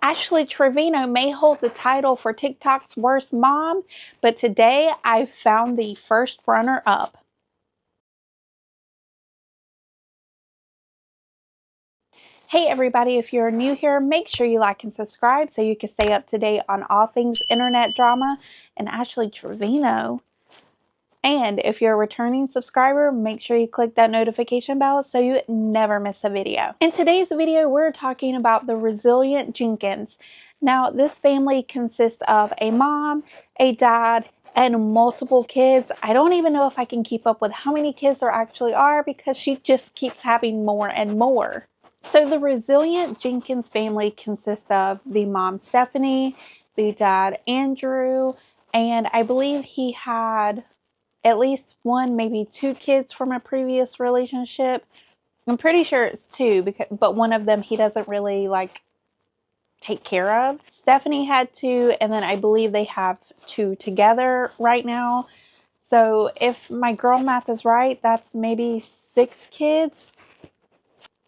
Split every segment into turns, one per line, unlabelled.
Ashley Trevino may hold the title for TikTok's worst mom, but today I found the first runner-up. Hey everybody, if you're new here, make sure you like and subscribe so you can stay up to date on all things internet drama and Ashley Trevino. And if you're a returning subscriber, make sure you click that notification bell so you never miss a video. In today's video, we're talking about the resilient Jenkins. Now, this family consists of a mom, a dad, and multiple kids. I don't even know if I can keep up with how many kids there actually are because she just keeps having more and more. So the resilient Jenkins family consists of the mom, Stephanie, the dad, Andrew, and I believe he had at least one, maybe two kids from a previous relationship. I'm pretty sure it's two, but one of them he doesn't really take care of. Stephanie had two, and then I believe they have two together right now. So if my girl math is right, that's maybe 6 kids.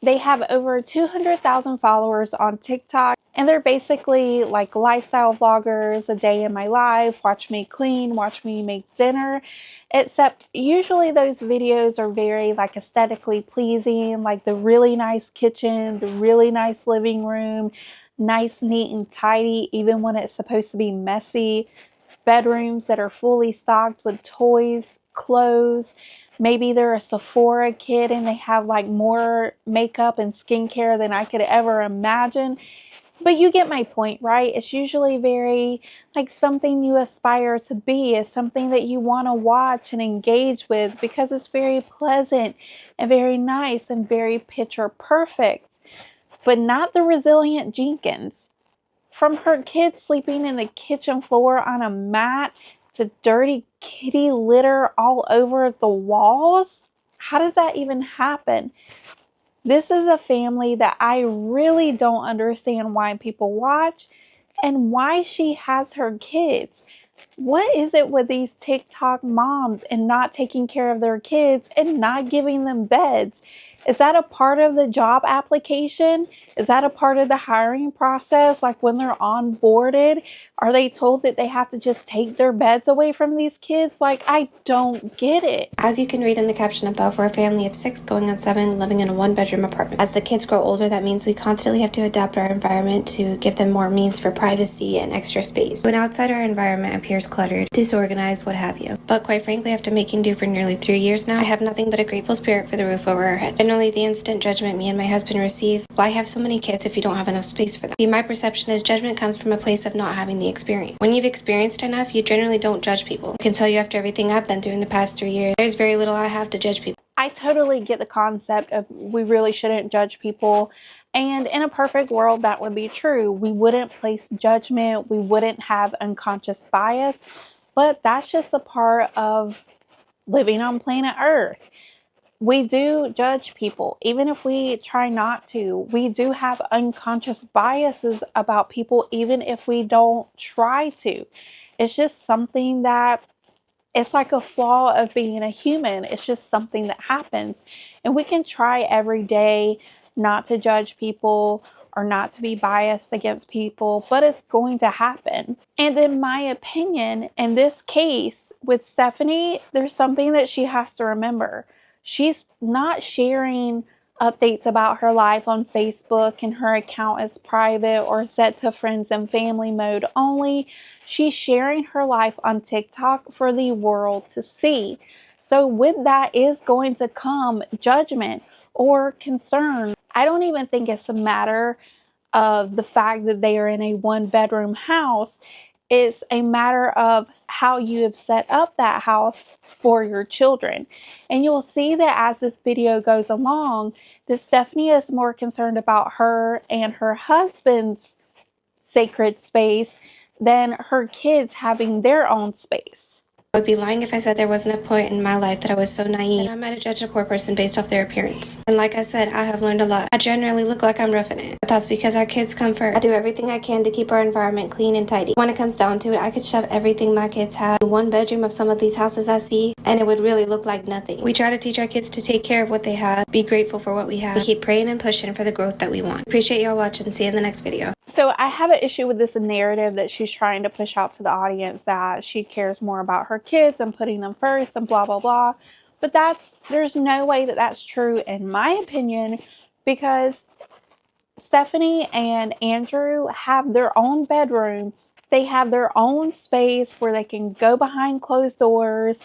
They have over 200,000 followers on TikTok, and they're basically like lifestyle vloggers, a day in my life, watch me clean, watch me make dinner, except usually those videos are very aesthetically pleasing, like the really nice kitchen, the really nice living room, nice, neat, and tidy, even when it's supposed to be messy, bedrooms that are fully stocked with toys, clothes. Maybe they're a Sephora kid and they have more makeup and skincare than I could ever imagine. But you get my point, right? It's usually very something you aspire to be. It's something that you want to watch and engage with because it's very pleasant and very nice and very picture perfect. But not the resilient Jenkins. From her kids sleeping in the kitchen floor on a mat to dirty kitty litter all over the walls. How does that even happen? This is a family that I really don't understand why people watch and why she has her kids. What is it with these TikTok moms and not taking care of their kids and not giving them beds? Is that a part of the job application? Is that a part of the hiring process? When they're onboarded, are they told that they have to just take their beds away from these kids? I don't get it.
As you can read in the caption above, we're a family of 6 going on 7 living in a 1-bedroom apartment. As the kids grow older, that means we constantly have to adapt our environment to give them more means for privacy and extra space. When outside our environment appears cluttered, disorganized, what have you. But quite frankly, after making do for nearly 3 years now, I have nothing but a grateful spirit for the roof over our head. Generally, the instant judgment me and my husband receive, why have so many kids if you don't have enough space for them? See, my perception is judgment comes from a place of not having the experience. When you've experienced enough, you generally don't judge people. I can tell you after everything I've been through in the past 3 years, there's very little I have to judge people.
I totally get the concept of we really shouldn't judge people. And in a perfect world, that would be true. We wouldn't place judgment. We wouldn't have unconscious bias. But that's just a part of living on planet Earth. We do judge people, even if we try not to. We do have unconscious biases about people, even if we don't try to. It's just something that it's like a flaw of being a human. It's just something that happens. And we can try every day not to judge people or not to be biased against people, but it's going to happen. And in my opinion, in this case with Stephanie, there's something that she has to remember. She's not sharing updates about her life on Facebook and her account is private or set to friends and family mode only. She's sharing her life on TikTok for the world to see. So with that is going to come judgment or concern. I don't even think it's a matter of the fact that they are in a 1-bedroom house. It's a matter of how you have set up that house for your children. And you'll see that as this video goes along, that Stephanie is more concerned about her and her husband's sacred space than her kids having their own space.
I would be lying if I said there wasn't a point in my life that I was so naive that I might have judged a poor person based off their appearance. And like I said, I have learned a lot. I generally look like I'm roughing it, but that's because our kids come first. I do everything I can to keep our environment clean and tidy. When it comes down to it, I could shove everything my kids have in one bedroom of some of these houses I see, and it would really look like nothing. We try to teach our kids to take care of what they have, be grateful for what we have. We keep praying and pushing for the growth that we want. Appreciate y'all watching. See you in the next video.
So I have an issue with this narrative that she's trying to push out to the audience, that she cares more about her kids and putting them first and blah, blah, blah. But there's no way that that's true in my opinion, because Stephanie and Andrew have their own bedroom. They have their own space where they can go behind closed doors,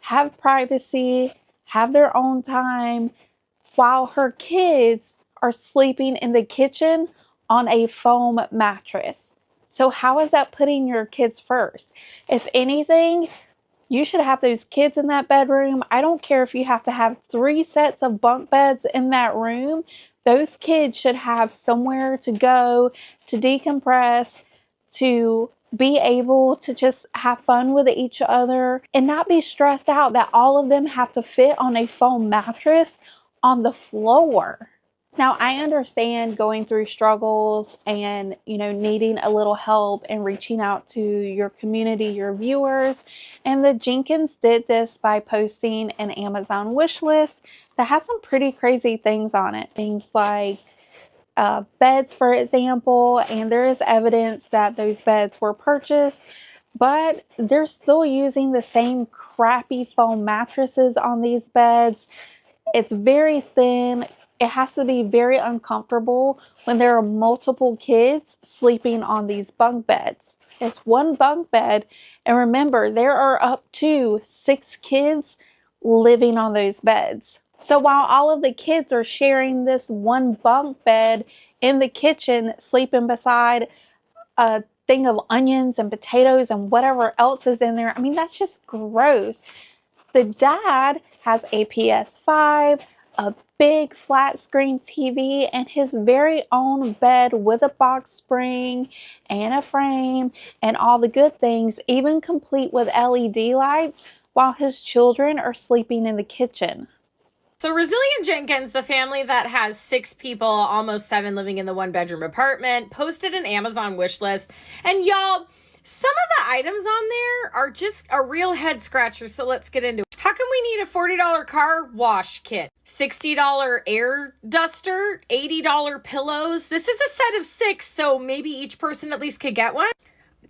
have privacy, have their own time, while her kids are sleeping in the kitchen on a foam mattress. So how is that putting your kids first? If anything, you should have those kids in that bedroom. I don't care if you have to have 3 sets of bunk beds in that room. Those kids should have somewhere to go, to decompress, to be able to just have fun with each other and not be stressed out that all of them have to fit on a foam mattress on the floor. Now, I understand going through struggles and, needing a little help and reaching out to your community, your viewers. And the Jenkins did this by posting an Amazon wish list that had some pretty crazy things on it. Things like beds, for example, and there is evidence that those beds were purchased, but they're still using the same crappy foam mattresses on these beds. It's very thin. It has to be very uncomfortable when there are multiple kids sleeping on these bunk beds. It's one bunk bed, and remember, there are up to 6 kids living on those beds. So while all of the kids are sharing this one bunk bed in the kitchen, sleeping beside a thing of onions and potatoes and whatever else is in there, I mean, that's just gross. The dad has a PS5, a big flat screen TV, and his very own bed with a box spring and a frame and all the good things, even complete with LED lights, while his children are sleeping in the kitchen.
So Resilient Jenkins, the family that has 6 people, almost 7 living in the 1-bedroom apartment, posted an Amazon wish list. And y'all, some of the items on there are just a real head scratcher, so let's get into it. How come we need a $40 car wash kit? $60 air duster? $80 pillows? This is a set of 6, so maybe each person at least could get one.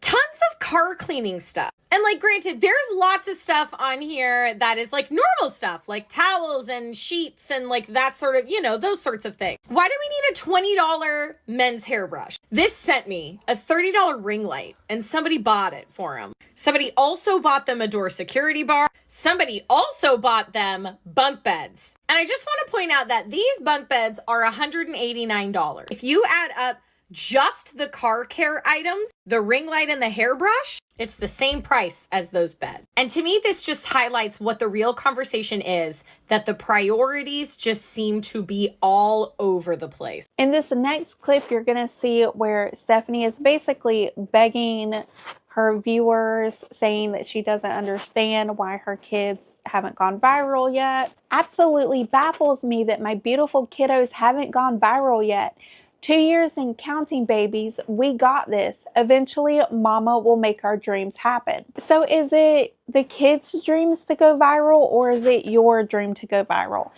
Tons of car cleaning stuff. And granted, there's lots of stuff on here that is normal stuff, like towels and sheets and that sort of, those sorts of things. Why do we need a $20 men's hairbrush? This sent me a $30 ring light, and somebody bought it for them. Somebody also bought them a door security bar. Somebody also bought them bunk beds. And I just want to point out that these bunk beds are $189. If you add up just the car care items, the ring light and the hairbrush, it's the same price as those beds. And to me, this just highlights what the real conversation is, that the priorities just seem to be all over the place.
In this next clip, you're going to see where Stephanie is basically begging her viewers, saying that she doesn't understand why her kids haven't gone viral yet. Absolutely baffles me that my beautiful kiddos haven't gone viral yet. 2 years and counting, babies. We got this. Eventually, mama will make our dreams happen. So is it the kids' dreams to go viral, or is it your dream to go viral?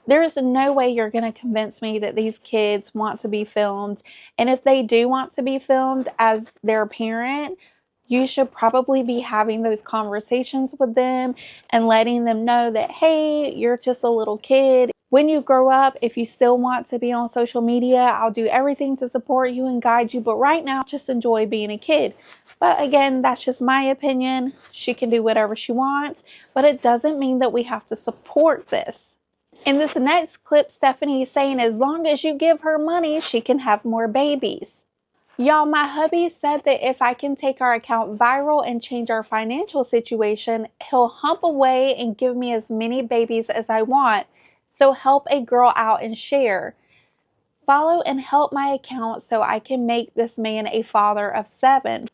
There's no way you're going to convince me that these kids want to be filmed. And if they do want to be filmed as their parent, you should probably be having those conversations with them and letting them know that, hey, you're just a little kid. When you grow up, if you still want to be on social media, I'll do everything to support you and guide you. But right now, just enjoy being a kid. But again, that's just my opinion. She can do whatever she wants, but it doesn't mean that we have to support this. In this next clip, Stephanie is saying as long as you give her money, she can have more babies. Y'all, my hubby said that if I can take our account viral and change our financial situation, he'll hump away and give me as many babies as I want. So help a girl out and share. Follow and help my account so I can make this man a father of 7.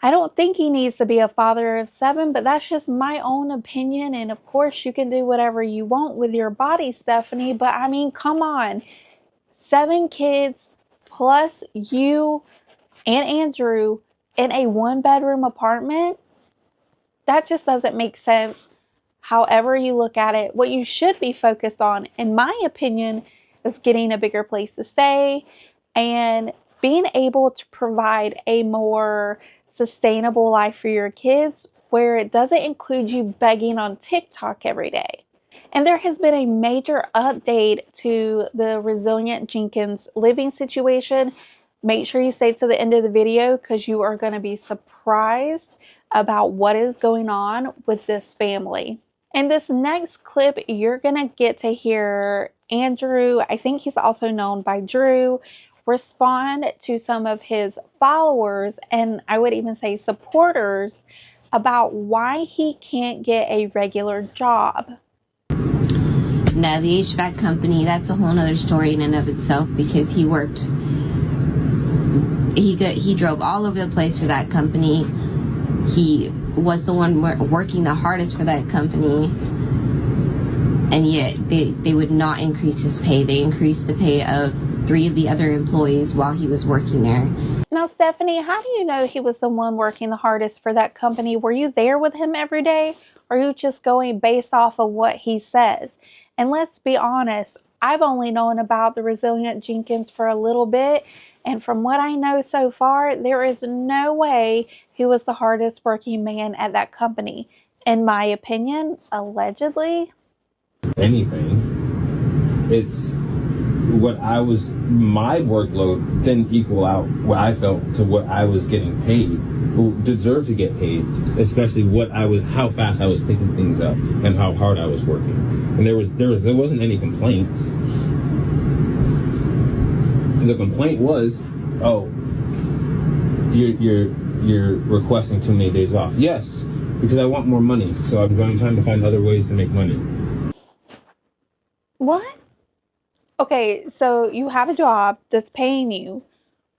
I don't think he needs to be a father of 7, but that's just my own opinion. And of course, you can do whatever you want with your body, Stephanie. But I mean, come on. 7 kids plus you and Andrew in a 1-bedroom apartment? That just doesn't make sense. However you look at it, what you should be focused on, in my opinion, is getting a bigger place to stay and being able to provide a more sustainable life for your kids where it doesn't include you begging on TikTok every day. And there has been a major update to the Resilient Jenkins living situation. Make sure you stay to the end of the video because you are going to be surprised about what is going on with this family. In this next clip, you're going to get to hear Andrew, I think he's also known by Drew, respond to some of his followers, and I would even say supporters, about why he can't get a regular job.
Now, the HVAC company, that's a whole nother story in and of itself, because he drove all over the place for that company. He was the one working the hardest for that company, and yet they would not increase his pay. They increased the pay of 3 of the other employees while he was working there.
Now, Stephanie, how do you know he was the one working the hardest for that company? Were you there with him every day, or are you just going based off of what he says? And let's be honest, I've only known about the Resilient Jenkins for a little bit, and from what I know so far, there is no way he was the hardest working man at that company. In my opinion, allegedly.
Anything. It's what my workload didn't equal out what I felt to what I was getting paid, who deserved to get paid, especially how fast I was picking things up and how hard I was working. And there wasn't any complaints. The complaint was, oh, you're requesting too many days off. Yes, because I want more money, so I'm trying to find other ways to make money.
What? Okay, so you have a job that's paying you,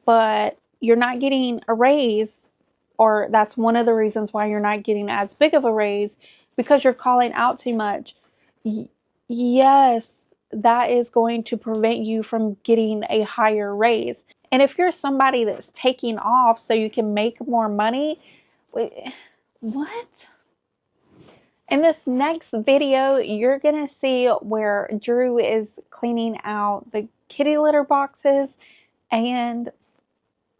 but you're not getting a raise, or that's one of the reasons why you're not getting as big of a raise, because you're calling out too much. Yes, that is going to prevent you from getting a higher raise. And if you're somebody that's taking off so you can make more money, what? In this next video, you're going to see where Drew is cleaning out the kitty litter boxes, and,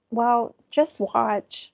well, just watch.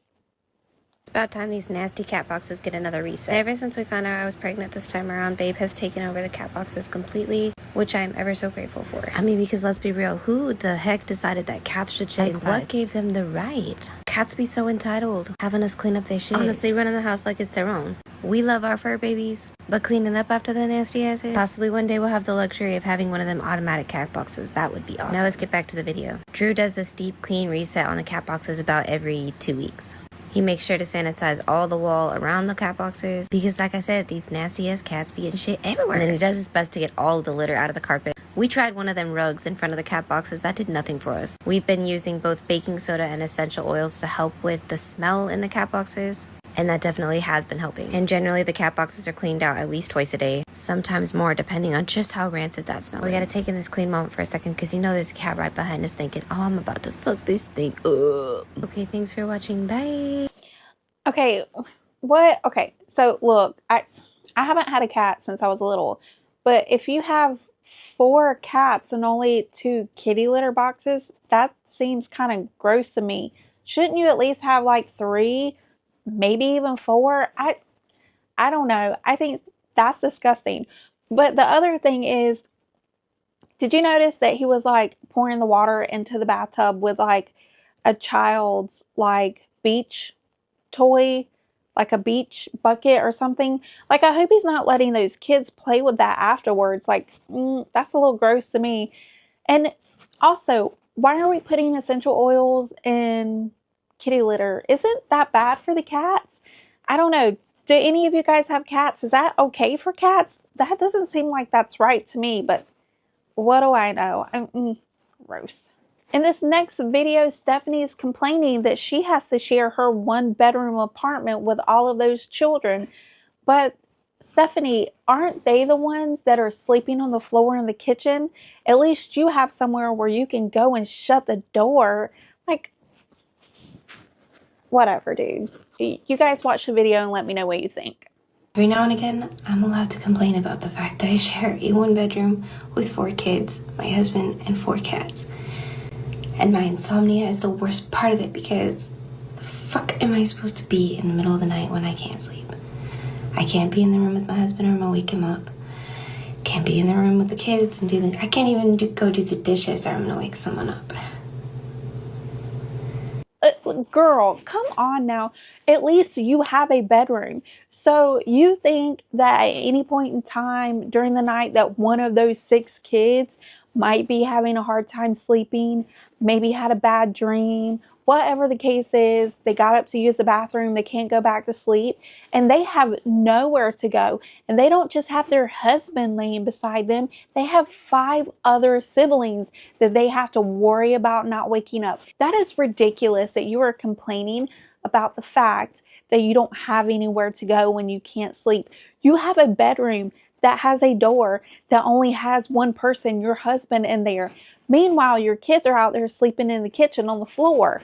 It's about time these nasty cat boxes get another reset. Ever since we found out I was pregnant this time around, Babe has taken over the cat boxes completely, which I'm ever so grateful for. I mean, because let's be real, who the heck decided that cats should shit inside? What gave them the right? Cats be so entitled, having us clean up their shit. Honestly, running the house like it's their own. We love our fur babies, but cleaning up after the nasty asses? Possibly one day we'll have the luxury of having one of them automatic cat boxes. That would be awesome. Now let's get back to the video. Drew does this deep clean reset on the cat boxes about every 2 weeks. He makes sure to sanitize all the wall around the cat boxes because, like I said, these nasty ass cats be getting shit everywhere. And then he does his best to get all of the litter out of the carpet. We tried one of them rugs in front of the cat boxes. That did nothing for us. We've been using both baking soda and essential oils to help with the smell in the cat boxes, and that definitely has been helping. And generally, the cat boxes are cleaned out at least twice a day, sometimes more, depending on just how rancid that smell is. We gotta take in this clean moment for a second, because you know there's a cat right behind us thinking, oh, I'm about to fuck this thing up. Okay, thanks for watching. Bye.
Okay, what? Okay, so look, I haven't had a cat since I was little, but if you have 4 cats and only 2 kitty litter boxes, that seems kind of gross to me. Shouldn't you at least have like 3, maybe even 4? I don't know. I think that's disgusting. But the other thing is, did you notice that he was like pouring the water into the bathtub with like a child's like beach toy, like a beach bucket or something? Like, I hope he's not letting those kids play with that afterwards. Like, that's a little gross to me. And also, why are we putting essential oils in kitty litter? Isn't that bad for the cats? I don't know. Do any of you guys have cats? Is that okay for cats? That doesn't seem like that's right to me, but what do I know? Gross. In this next video, Stephanie is complaining that she has to share her 1-bedroom apartment with all of those children. But Stephanie, aren't they the ones that are sleeping on the floor in the kitchen? At least you have somewhere where you can go and shut the door. Like, whatever, dude. You guys watch the video and let me know what you think.
Every now and again, I'm allowed to complain about the fact that I share a 1-bedroom with 4 kids, my husband, and 4 cats. And my insomnia is the worst part of it because the fuck am I supposed to be in the middle of the night when I can't sleep? I can't be in the room with my husband or I'm gonna wake him up. Can't be in the room with the kids and I can't even go do the dishes or I'm gonna wake someone up.
Girl, come on now. At least you have a bedroom. So you think that at any point in time during the night that one of those 6 kids might be having a hard time sleeping, maybe had a bad dream, whatever the case is, they got up to use the bathroom, they can't go back to sleep, and they have nowhere to go. And they don't just have their husband laying beside them, they have 5 other siblings that they have to worry about not waking up. That is ridiculous that you are complaining about the fact that you don't have anywhere to go when you can't sleep. You have a bedroom that has a door that only has one person, your husband, in there. Meanwhile, your kids are out there sleeping in the kitchen on the floor.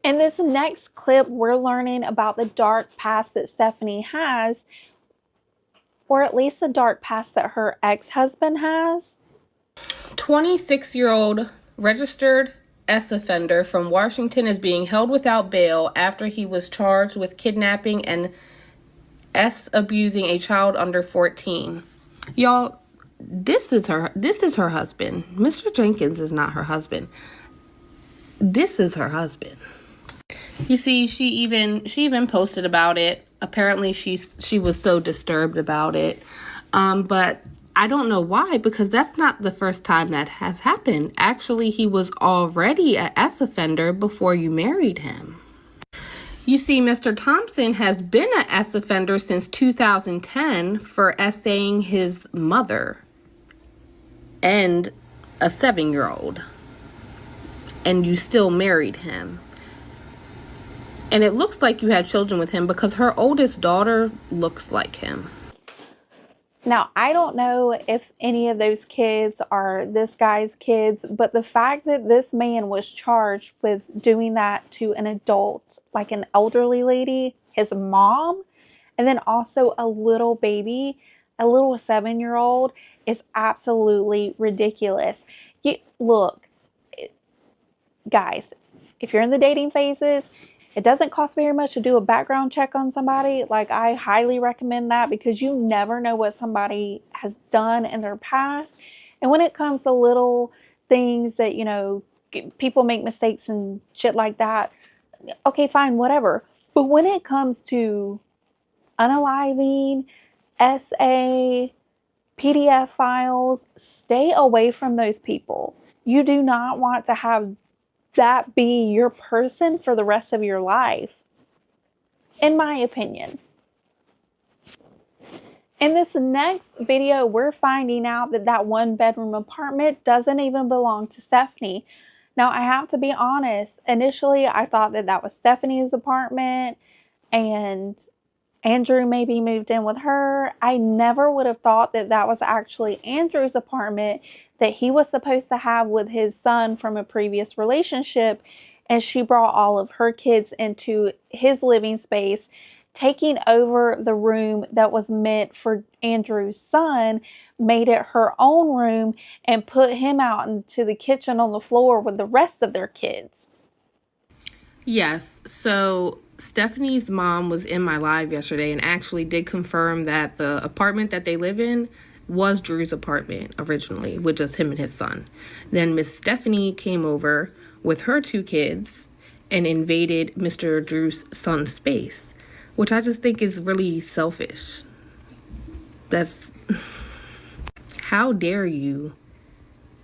In this next clip, we're learning about the dark past that Stephanie has, or at least the dark past that her ex-husband has.
26-year-old registered S offender from Washington is being held without bail after he was charged with kidnapping and S abusing a child under 14. Y'all, this is her husband. Mr. Jenkins is not her husband. This is her husband. You see, she even posted about it. Apparently she was so disturbed about it. But I don't know why, because that's not the first time that has happened. Actually, he was already a S offender before you married him. You see, Mr. Thompson has been an S offender since 2010 for essaying his mother and a 7-year-old. And you still married him. And it looks like you had children with him because her oldest daughter looks like him.
Now, I don't know if any of those kids are this guy's kids, but the fact that this man was charged with doing that to an adult, like an elderly lady, his mom, and then also a little baby, a little 7-year-old, is absolutely ridiculous. Look, guys, if you're in the dating phases, it doesn't cost very much to do a background check on somebody. Like, I highly recommend that because you never know what somebody has done in their past. And when it comes to little things that, people make mistakes and shit like that, okay, fine, whatever. But when it comes to unaliving, SA, PDF files, stay away from those people. You do not want to have that be your person for the rest of your life, in my opinion. In this next video, we're finding out that 1-bedroom apartment doesn't even belong to Stephanie. Now, I have to be honest, initially I thought that was Stephanie's apartment and Andrew maybe moved in with her. I never would have thought that was actually Andrew's apartment that he was supposed to have with his son from a previous relationship, and she brought all of her kids into his living space, taking over the room that was meant for Andrew's son, made it her own room, and put him out into the kitchen on the floor with the rest of their kids.
Yes, so Stephanie's mom was in my live yesterday and actually did confirm that the apartment that they live in was Drew's apartment originally, with just him and his son. Then Miss Stephanie came over with her 2 kids and invaded Mr. Drew's son's space, which I just think is really selfish. That's... How dare you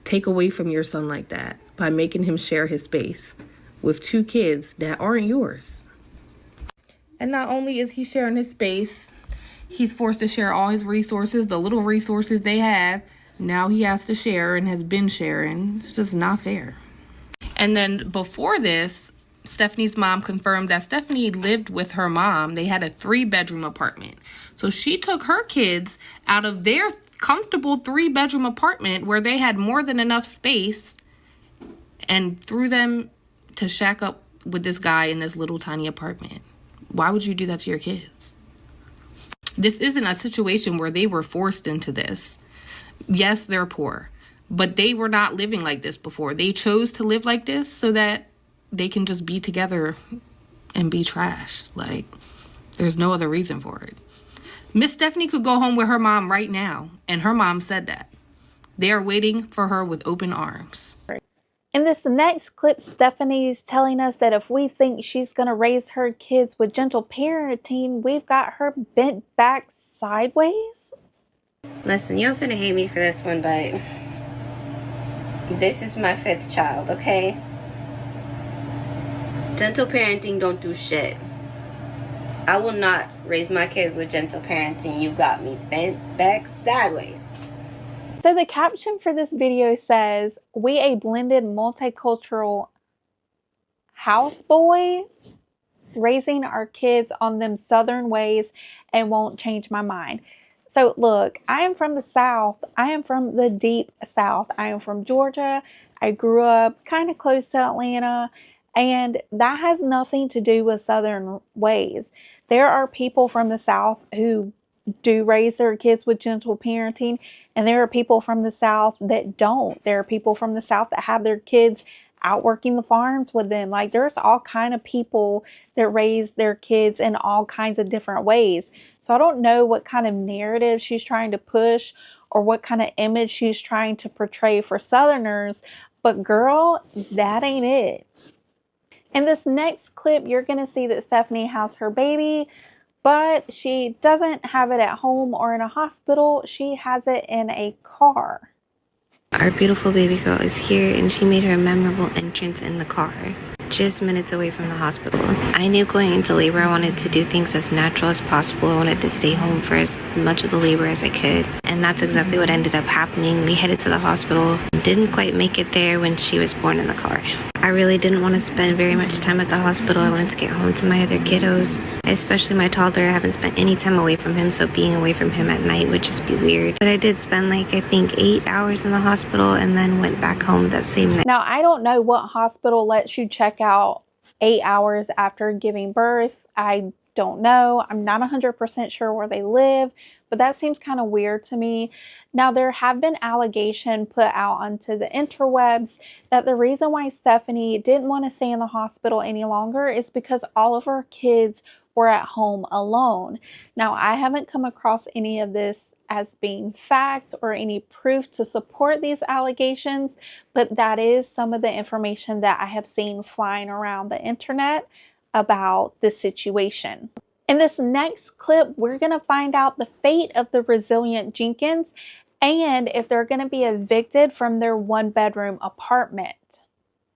take away from your son like that by making him share his space with 2 kids that aren't yours? And not only is he sharing his space, he's forced to share all his resources, the little resources they have. Now he has to share and has been sharing. It's just not fair. And then before this, Stephanie's mom confirmed that Stephanie lived with her mom. They had a 3-bedroom apartment. So she took her kids out of their comfortable 3-bedroom apartment where they had more than enough space and threw them to shack up with this guy in this little tiny apartment. Why would you do that to your kids? This isn't a situation where they were forced into this. Yes, they're poor, but they were not living like this before. They chose to live like this so that they can just be together and be trash. Like, there's no other reason for it. Miss Stephanie could go home with her mom right now, and her mom said that. They are waiting for her with open arms.
In this next clip, Stephanie's telling us that if we think she's going to raise her kids with gentle parenting, we've got her bent back sideways.
Listen, you're finna hate me for this one, but this is my 5th child, okay? Gentle parenting don't do shit. I will not raise my kids with gentle parenting. You got me bent back sideways.
So the caption for this video says, "We a blended multicultural houseboy raising our kids on them Southern ways and won't change my mind." So look, I am from the South. I am from the deep South. I am from Georgia. I grew up kind of close to Atlanta, and that has nothing to do with Southern ways. There are people from the South who do raise their kids with gentle parenting, and there are people from the South that don't. There are people from the South that have their kids out working the farms with them. Like, there's all kind of people that raise their kids in all kinds of different ways. So I don't know what kind of narrative she's trying to push or what kind of image she's trying to portray for Southerners, but girl, that ain't it. In this next clip, you're going to see that Stephanie has her baby, but she doesn't have it at home or in a hospital. She has it in a car.
Our beautiful baby girl is here, and she made her memorable entrance in the car, just minutes away from the hospital. I knew going into labor I wanted to do things as natural as possible. I wanted to stay home for as much of the labor as I could, and that's exactly what ended up happening. We headed to the hospital, didn't quite make it there when she was born in the car. I really didn't want to spend very much time at the hospital. I wanted to get home to my other kiddos, especially my toddler. I haven't spent any time away from him, so being away from him at night would just be weird. But I did spend I think 8 hours in the hospital and then went back home that same night.
Now, I don't know what hospital lets you check out 8 hours after giving birth. I don't know. I'm not 100% sure where they live, but that seems kind of weird to me. Now, there have been allegations put out onto the interwebs that the reason why Stephanie didn't want to stay in the hospital any longer is because all of her kids were at home alone. Now, I haven't come across any of this as being fact or any proof to support these allegations, but that is some of the information that I have seen flying around the internet about this situation. In this next clip, we're going to find out the fate of the resilient Jenkins and if they're going to be evicted from their 1-bedroom apartment.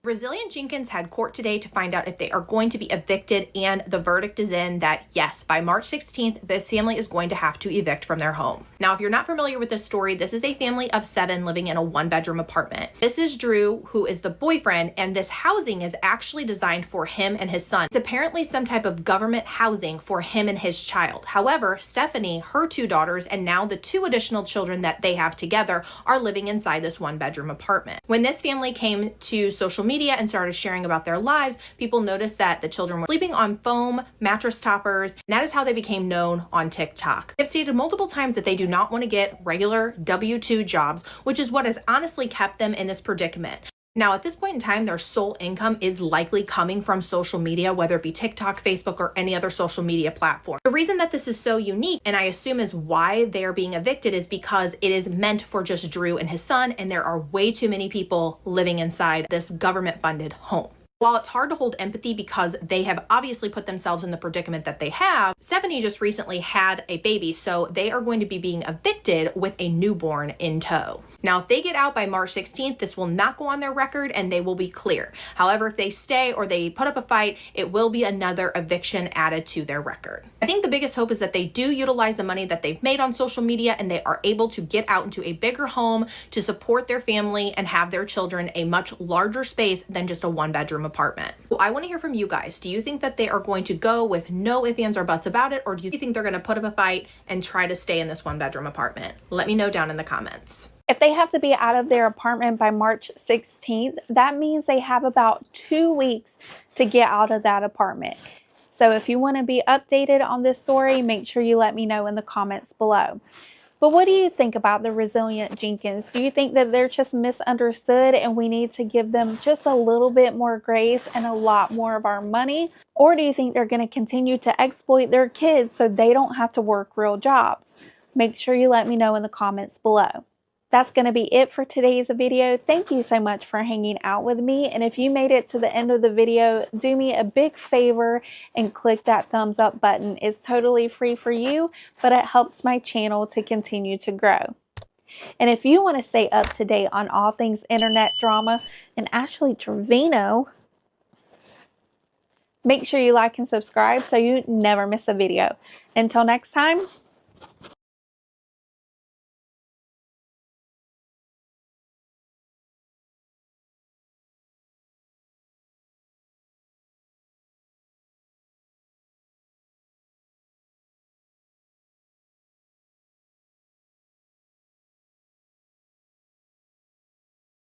Resilient Jenkins had court today to find out if they are going to be evicted, and the verdict is in that yes, by March 16th, this family is going to have to evict from their home. Now, if you're not familiar with this story, this is a family of 7 living in a 1-bedroom apartment. This is Drew, who is the boyfriend, and this housing is actually designed for him and his son. It's apparently some type of government housing for him and his child. However, Stephanie, her 2 daughters, and now the 2 additional children that they have together are living inside this 1-bedroom apartment. When this family came to social media and started sharing about their lives, people noticed that the children were sleeping on foam mattress toppers, and that is how they became known on TikTok. They've stated multiple times that they do not want to get regular W-2 jobs, which is what has honestly kept them in this predicament. Now, at this point in time, their sole income is likely coming from social media, whether it be TikTok, Facebook, or any other social media platform. The reason that this is so unique, and I assume is why they are being evicted, is because it is meant for just Drew and his son, and there are way too many people living inside this government-funded home. While it's hard to hold empathy because they have obviously put themselves in the predicament that they have, Stephanie just recently had a baby, so they are going to be being evicted with a newborn in tow. Now, if they get out by March 16th, this will not go on their record and they will be clear. However, if they stay or they put up a fight, it will be another eviction added to their record. I think the biggest hope is that they do utilize the money that they've made on social media and they are able to get out into a bigger home to support their family and have their children a much larger space than just a one-bedroom apartment. So I want to hear from you guys. Do you think that they are going to go with no ifs, ands, or buts about it, or do you think they're going to put up a fight and try to stay in this one-bedroom apartment? Let me know down in the comments.
If they have to be out of their apartment by March 16th, that means they have about 2 weeks to get out of that apartment. So if you want to be updated on this story, make sure you let me know in the comments below. But what do you think about the resilient Jenkins? Do you think that they're just misunderstood and we need to give them just a little bit more grace and a lot more of our money? Or do you think they're going to continue to exploit their kids so they don't have to work real jobs? Make sure you let me know in the comments below. That's going to be it for today's video. Thank you so much for hanging out with me. And if you made it to the end of the video, do me a big favor and click that thumbs up button. It's totally free for you, but it helps my channel to continue to grow. And if you want to stay up to date on all things internet drama and Ashley Trevino, make sure you like and subscribe so you never miss a video. Until next time,